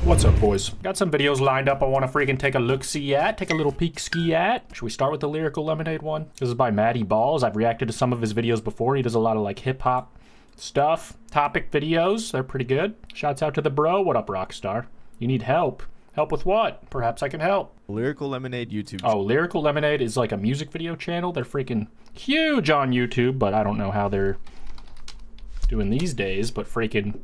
What's up, boys? Got some videos lined up I want to freaking take a look-see at, take a little peek-ski at. Should we start with the Lyrical Lemonade one? This is by Matty Balls. I've reacted to some of his videos before. He does a lot of like hip-hop stuff, topic videos. They're pretty good. Shouts out to the bro. What up, Rockstar? You need help? Help with what? Perhaps I can help. Lyrical Lemonade YouTube. Oh, Lyrical Lemonade is like a music video channel. They're freaking huge on YouTube, but I don't know how they're doing these days, but freaking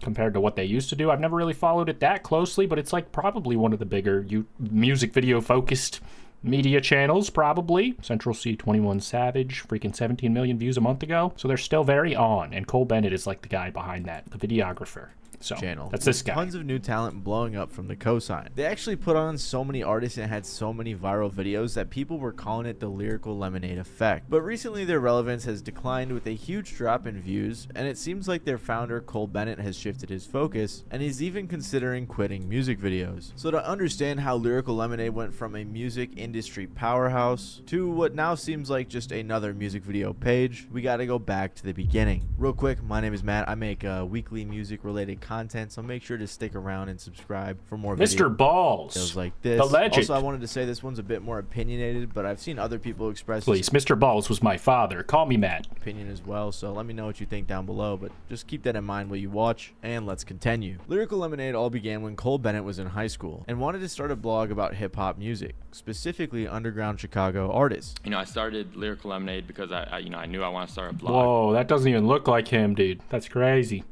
compared to what they used to do. I've never really followed it that closely, but it's like probably one of the bigger music video focused media channels, probably. Central C 21 Savage, freaking 17 million views a month ago. So they're still very on, and Cole Bennett is like the guy behind that, the videographer. So Channel. That's this guy. Tons of new talent blowing up from the cosign. They actually put on so many artists and had so many viral videos that people were calling it the Lyrical Lemonade effect. But recently their relevance has declined with a huge drop in views, and it seems like their founder Cole Bennett has shifted his focus and he's even considering quitting music videos. So to understand how Lyrical Lemonade went from a music industry powerhouse to what now seems like just another music video page, we gotta go back to the beginning. Real quick, my name is Matt. I make weekly music related content, so make sure to stick around and subscribe for more Mr. Balls, videos like this. the legend. Also, I wanted to say this one's a bit more opinionated, but I've seen other people express Please, Mr. Balls was my father. Call me Matt. opinion as well, so let me know what you think down below, but just keep that in mind while you watch, and let's continue. Lyrical Lemonade all began when Cole Bennett was in high school and wanted to start a blog about hip-hop music, specifically underground Chicago artists. You know, I started Lyrical Lemonade because I knew I want to start a blog. Whoa, that doesn't even look like him, dude. That's crazy.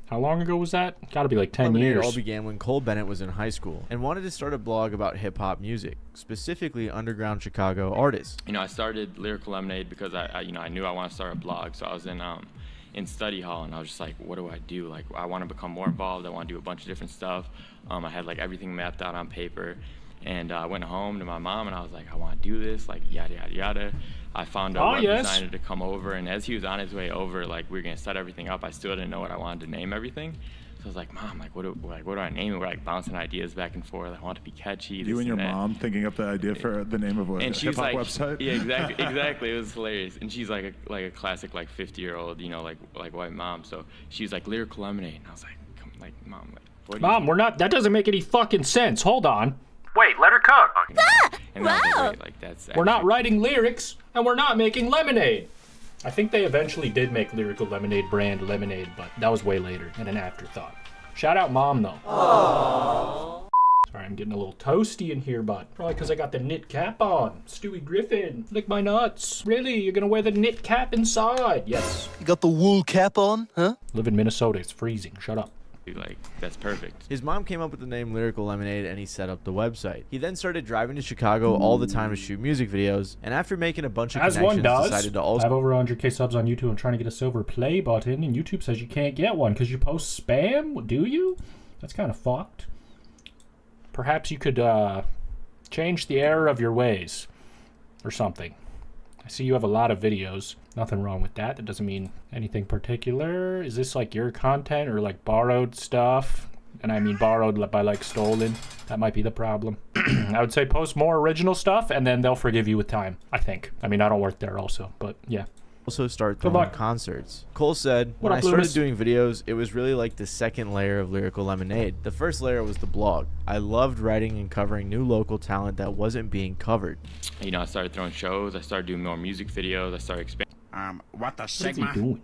How long ago was that? Gotta be like 10 Lemonade years. all began when Cole Bennett was in high school and wanted to start a blog about hip-hop music, specifically underground Chicago artists. You know, I started Lyrical Lemonade because I knew I want to start a blog. So I was in study hall, and I was just like, what do I do? Like, I want to become more involved. I want to do a bunch of different stuff. I had like everything mapped out on paper, and I went home to my mom, and I was like, I want to do this, like yada yada yada. I found a web designer to come over, and as he was on his way over, like we were gonna set everything up, I still didn't know what I wanted to name everything. So I was like, Mom, like what do I name it? We're like bouncing ideas back and forth. I want it to be catchy. You and your mom thinking up the idea for the name of a hip hop website. Yeah, exactly. It was hilarious. And she's like a classic like 50-year-old, you know, like white mom. So she's like Lyrical Lemonade, and I was like, come, like Mom, like what? Mom, we're not. That doesn't make any fucking sense. Hold on. Wait, let her cook. And I was like, wait, like that's. We're not writing lyrics, and we're not making lemonade. I think they eventually did make Lyrical Lemonade brand lemonade, but that was way later and an afterthought. Shout out Mom, though. Aww. Sorry, I'm getting a little toasty in here, bud. Probably because I got the knit cap on. Stewie Griffin, lick my nuts. Really? You're gonna wear the knit cap inside? Yes. You got the wool cap on, huh? Live in Minnesota. It's freezing. Shut up. Like, that's perfect. His mom came up with the name Lyrical Lemonade, and he set up the website. He then started driving to Chicago all the time to shoot music videos, and after making a bunch of connections, decided to also I have over 100k subs on YouTube. I'm trying to get a silver play button, and YouTube says you can't get one because you post spam. Do you? That's kind of fucked. Perhaps you could change the error of your ways or something. I see you have a lot of videos. Nothing wrong with that. That doesn't mean anything particular. Is this like your content or like borrowed stuff? And I mean borrowed by like stolen. That might be the problem. I would say post more original stuff and then they'll forgive you with time, I think. I mean, I don't work there also, but yeah. Also start throwing concerts. Cole said, when I started doing videos, it was really like the second layer of Lyrical Lemonade. The first layer was the blog. I loved writing and covering new local talent that wasn't being covered. You know, I started throwing shows. I started doing more music videos. I started expanding. What the What is he doing?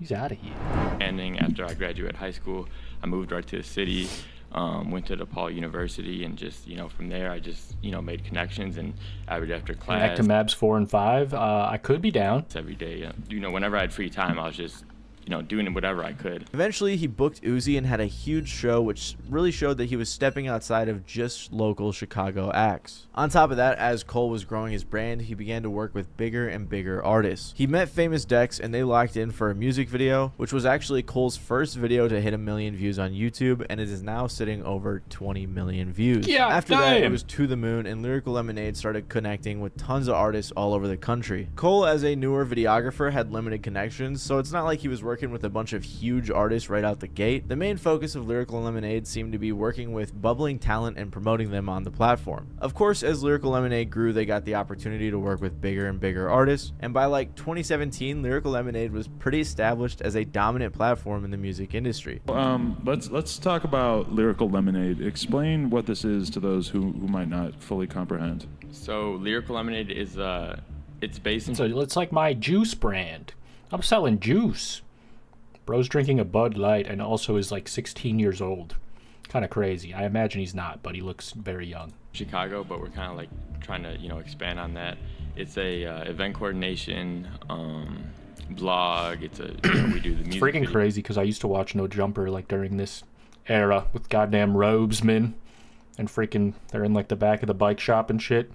He's out of here. And after I graduated high school, I moved right to the city. Went to DePaul University, and just, you know, from there I just, you know, made connections, and after class. Back to Mabs 4 and 5. I could be down. Every day, you know, whenever I had free time, I was just, you know, doing whatever I could. Eventually, he booked Uzi and had a huge show, which really showed that he was stepping outside of just local Chicago acts. On top of that, as Cole was growing his brand, he began to work with bigger and bigger artists. He met Famous Dex, and they locked in for a music video, which was actually Cole's first video to hit 1 million views on YouTube, and it is now sitting over 20 million views. Yeah, after that, it was to the moon, and Lyrical Lemonade started connecting with tons of artists all over the country. Cole, as a newer videographer, had limited connections, so it's not like he was working working with a bunch of huge artists right out the gate, the main focus of Lyrical Lemonade seemed to be working with bubbling talent and promoting them on the platform. Of course, as Lyrical Lemonade grew, they got the opportunity to work with bigger and bigger artists, and by like 2017, Lyrical Lemonade was pretty established as a dominant platform in the music industry. Let's talk about Lyrical Lemonade. Explain what this is to those who might not fully comprehend. So Lyrical Lemonade is it's based in... So it's like my juice brand. I'm selling juice. Bro's drinking a Bud Light and also is like 16 years old. Kind of crazy. I imagine he's not, but he looks very young. Chicago, but we're kind of like trying to, expand on that. It's a event coordination blog. It's a we do the music. It's freaking video. crazy because I used to watch No Jumper like during this era with goddamn robesmen and freaking they're in like the back of the bike shop and shit.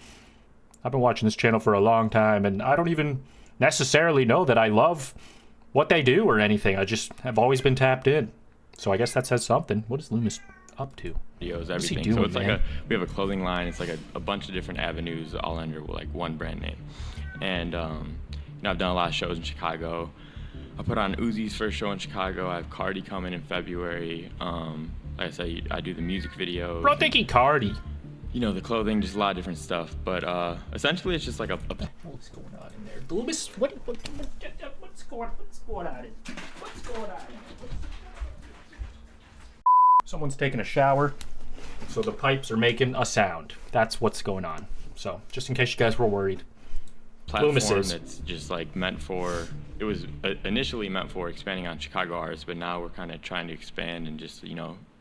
I've been watching this channel for a long time and I don't even necessarily know that I love what they do or anything. I just have always been tapped in. So I guess that says something. What is Loomis up to? Videos, What's he everything. doing, So it's man? like we have a clothing line. It's like a bunch of different avenues all under like one brand name. And I've done a lot of shows in Chicago. I put on Uzi's first show in Chicago. I have Cardi coming in February. Like I said, I do the music videos. Bro, thinking Cardi. The clothing, just a lot of different stuff. But essentially, it's just like a What's going on in there? Loomis, what's going on? What's going on? Someone's taking a shower, so the pipes are making a sound. That's what's going on. So, just in case you guys were worried. platform Loomis is. that's just like meant for. It was initially meant for expanding on Chicago artists, but now we're kind of trying to expand and just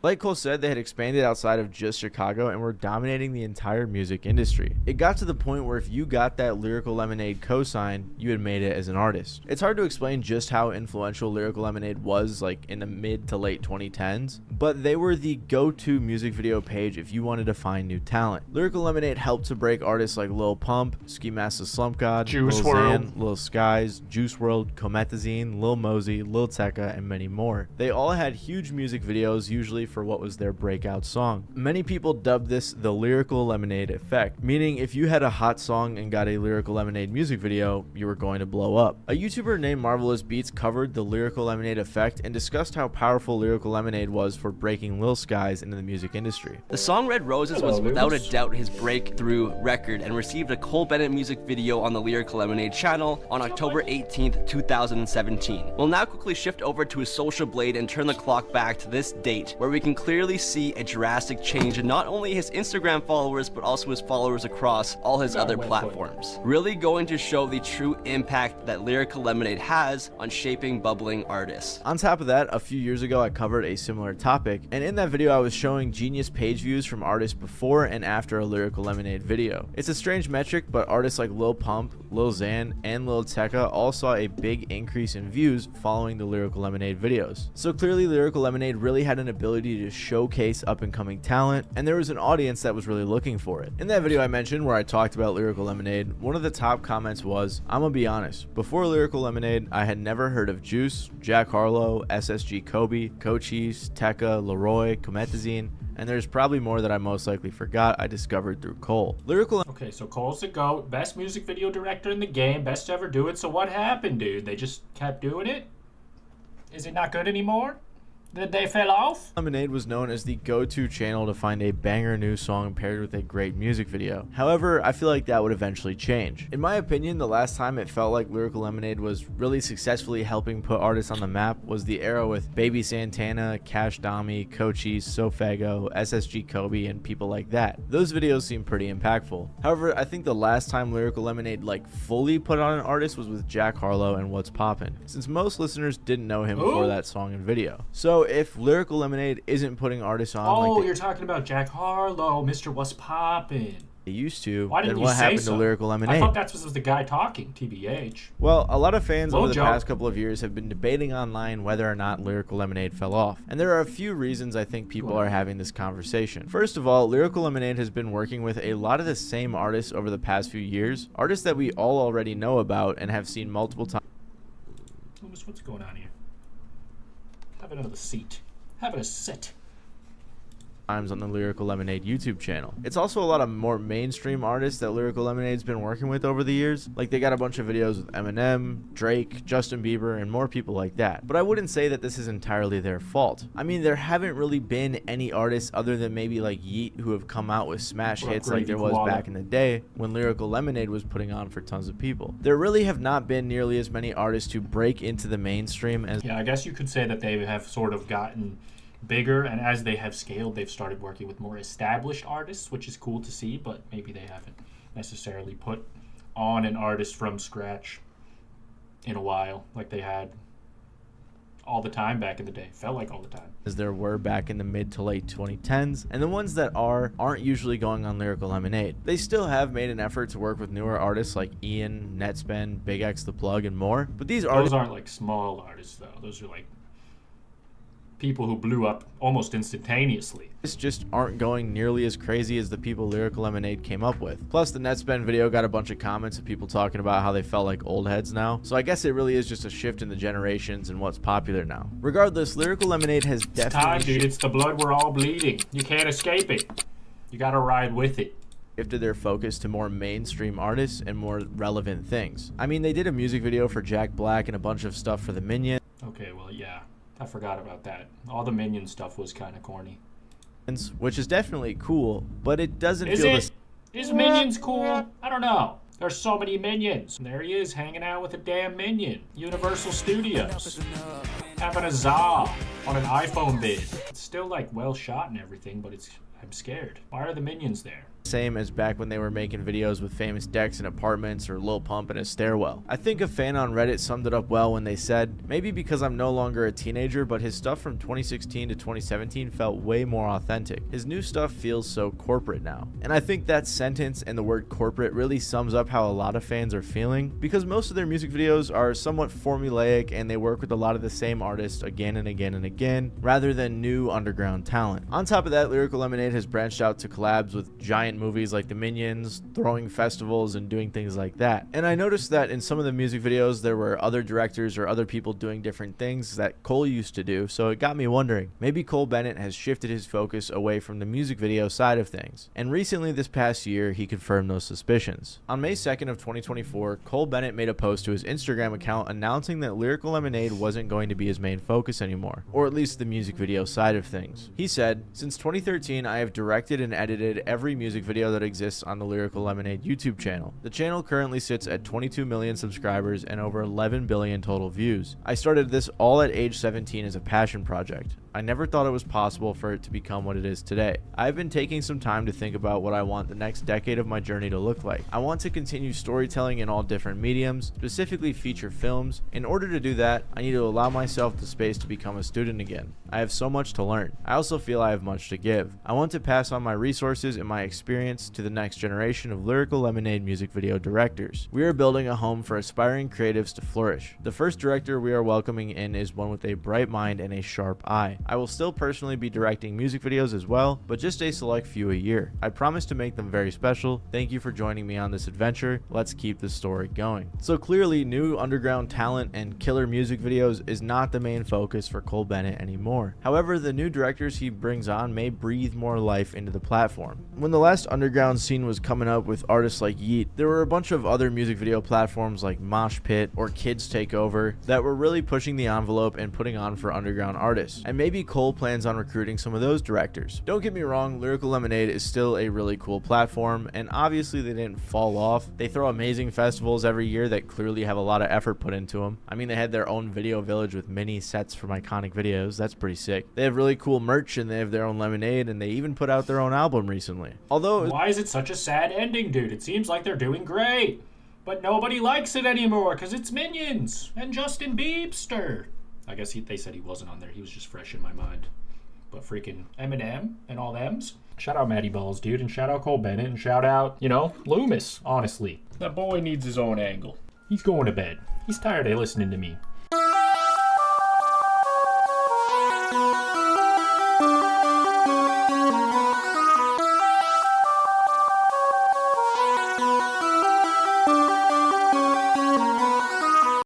Like Cole said, they had expanded outside of just Chicago and were dominating the entire music industry. It got to the point where if you got that Lyrical Lemonade cosign, you had made it as an artist. It's hard to explain just how influential Lyrical Lemonade was like in the mid to late 2010s, but they were the go-to music video page if you wanted to find new talent. Lyrical Lemonade helped to break artists like Lil Pump, Ski Mask the Slump God, Juice Lil WRLD. Xan, Lil Skies, Juice WRLD, Comethazine, Lil Mosey, Lil Tecca, and many more. They all had huge music videos, usually for what was their breakout song. Many people dubbed this the Lyrical Lemonade effect, meaning if you had a hot song and got a Lyrical Lemonade music video, you were going to blow up. A YouTuber named Marvelous Beats covered the Lyrical Lemonade effect and discussed how powerful Lyrical Lemonade was for breaking Lil Skies into the music industry. The song Red Roses was without a doubt his breakthrough record and received a Cole Bennett music video on the Lyrical Lemonade channel on October 18th, 2017. We'll now quickly shift over to his social blade and turn the clock back to this date, where we can clearly see a drastic change in not only his Instagram followers, but also his followers across all his other platforms. Really going to show the true impact that Lyrical Lemonade has on shaping bubbling artists. On top of that, a few years ago I covered a similar topic, and in that video I was showing genius page views from artists before and after a Lyrical Lemonade video. It's a strange metric, but artists like Lil Pump, Lil Xan, and Lil Tecca all saw a big increase in views following the Lyrical Lemonade videos. So clearly Lyrical Lemonade really had an ability to showcase up-and-coming talent, and there was an audience that was really looking for it. In that video I mentioned where I talked about Lyrical Lemonade, one of the top comments was, "I'm gonna be honest, before Lyrical Lemonade I had never heard of Juice, Jack Harlow, SSG Kobe, Cochise, Tecca, Leroy, Comethazine, and there's probably more that I most likely forgot I discovered through Cole." Okay, so Cole's the GOAT, best music video director in the game, best to ever do it. So what happened, dude? They just kept doing it? Is it not good anymore? Did they fell off? Lemonade was known as the go-to channel to find a banger new song paired with a great music video. However, I feel like that would eventually change. In my opinion, the last time it felt like Lyrical Lemonade was really successfully helping put artists on the map was the era with Baby Santana, Cash Dami, Cochise, Sofago, SSG Kobe, and people like that. Those videos seem pretty impactful. However, I think the last time Lyrical Lemonade fully put on an artist was with Jack Harlow and What's Poppin', since most listeners didn't know him before that song and video. So if Lyrical Lemonade isn't putting artists on you're talking about Jack Harlow, Mr. What's Poppin'. they used to, Why didn't then you what say happened so? to Lyrical Lemonade? I thought that was the guy talking, TBH. Well, a lot of fans Lil over the Joe. past couple of years have been debating online whether or not Lyrical Lemonade fell off. And there are a few reasons I think people are having this conversation. First of all, Lyrical Lemonade has been working with a lot of the same artists over the past few years, artists that we all already know about and have seen multiple times. Loomis, what's going on here? Have another seat. Have a sit. times on the Lyrical Lemonade YouTube channel. It's also a lot of more mainstream artists that Lyrical Lemonade's been working with over the years. Like, they got a bunch of videos with Eminem, Drake, Justin Bieber, and more people like that. But I wouldn't say that this is entirely their fault. I mean, there haven't really been any artists other than maybe like Yeet who have come out with smash hits like there was back in the day when Lyrical Lemonade was putting on for tons of people. There really have not been nearly as many artists who break into the mainstream as... Yeah, I guess you could say that they have sort of gotten bigger, and as they have scaled, they've started working with more established artists, which is cool to see, but maybe they haven't necessarily put on an artist from scratch in a while like they had all the time back in the day. Felt like all the time. As there were back in the mid to late 2010s, and the ones that aren't usually going on Lyrical Lemonade. They still have made an effort to work with newer artists like Ian, Netspend, Big X The Plug, and more, but these artists aren't like small artists though. Those are like people who blew up almost instantaneously. Just aren't going nearly as crazy as the people Lyrical Lemonade came up with. Plus, the Netspend video got a bunch of comments of people talking about how they felt like old heads now. So I guess it really is just a shift in the generations and what's popular now. Regardless, Lyrical Lemonade has definitely... It's time, dude. It's the blood we're all bleeding. You can't escape it. You gotta ride with it. Shifted their focus to more mainstream artists and more relevant things. I mean, they did a music video for Jack Black and a bunch of stuff for the Minions. Okay, well, yeah. I forgot about that. All the Minion stuff was kind of corny. Which is definitely cool, but it doesn't Is Minions cool? I don't know. There's so many Minions. And there he is, hanging out with a damn Minion. Universal Studios. Having a za on an iPhone bid. It's still, like, well shot and everything, but I'm scared. Why are the Minions there? Same as back when they were making videos with famous decks in apartments or Lil Pump in a stairwell. I think a fan on Reddit summed it up well when they said, maybe because I'm no longer a teenager, but his stuff from 2016 to 2017 felt way more authentic. His new stuff feels so corporate now. And I think that sentence and the word corporate really sums up how a lot of fans are feeling, because most of their music videos are somewhat formulaic and they work with a lot of the same artists again and again and again, rather than new underground talent. On top of that, Lyrical Lemonade has branched out to collabs with giant movies like the Minions, throwing festivals, and doing things like that. And I noticed that in some of the music videos there were other directors or other people doing different things that Cole used to do, so it got me wondering, maybe Cole Bennett has shifted his focus away from the music video side of things. And recently this past year he confirmed those suspicions. On May 2nd of 2024, Cole Bennett made a post to his Instagram account announcing that Lyrical Lemonade wasn't going to be his main focus anymore, or at least the music video side of things. He said, "Since 2013 I have directed and edited every music video that exists on the Lyrical Lemonade YouTube channel. The channel currently sits at 22 million subscribers and over 11 billion total views. I started this all at age 17 as a passion project. I never thought it was possible for it to become what it is today. I've been taking some time to think about what I want the next decade of my journey to look like. I want to continue storytelling in all different mediums, specifically feature films. In order to do that, I need to allow myself the space to become a student again. I have so much to learn. I also feel I have much to give. I want to pass on my resources and my experience to the next generation of Lyrical Lemonade music video directors. We are building a home for aspiring creatives to flourish. The first director we are welcoming in is one with a bright mind and a sharp eye. I will still personally be directing music videos as well, but just a select few a year. I promise to make them very special. Thank you for joining me on this adventure. Let's keep the story going." So clearly, new underground talent and killer music videos is not the main focus for Cole Bennett anymore. However, the new directors he brings on may breathe more life into the platform. When the last underground scene was coming up with artists like Yeet, there were a bunch of other music video platforms like Mosh Pit or Kids Take Over that were really pushing the envelope and putting on for underground artists. And maybe Cole plans on recruiting some of those directors. Don't get me wrong, Lyrical Lemonade is still a really cool platform, and obviously they didn't fall off. They throw amazing festivals every year that clearly have a lot of effort put into them. I mean, they had their own video village with mini sets from iconic videos. That's pretty sick. They have really cool merch, and they have their own lemonade, and they even put out their own album recently. Although, why is it such a sad ending, dude? It seems like they're doing great, but nobody likes it anymore because it's Minions and Justin Biebster. I guess they said he wasn't on there. He was just fresh in my mind. But freaking Eminem and all thems. Shout out Matty Balls, dude, and shout out Cole Bennett, and shout out, Loomis, honestly. That boy needs his own angle. He's going to bed. He's tired of listening to me.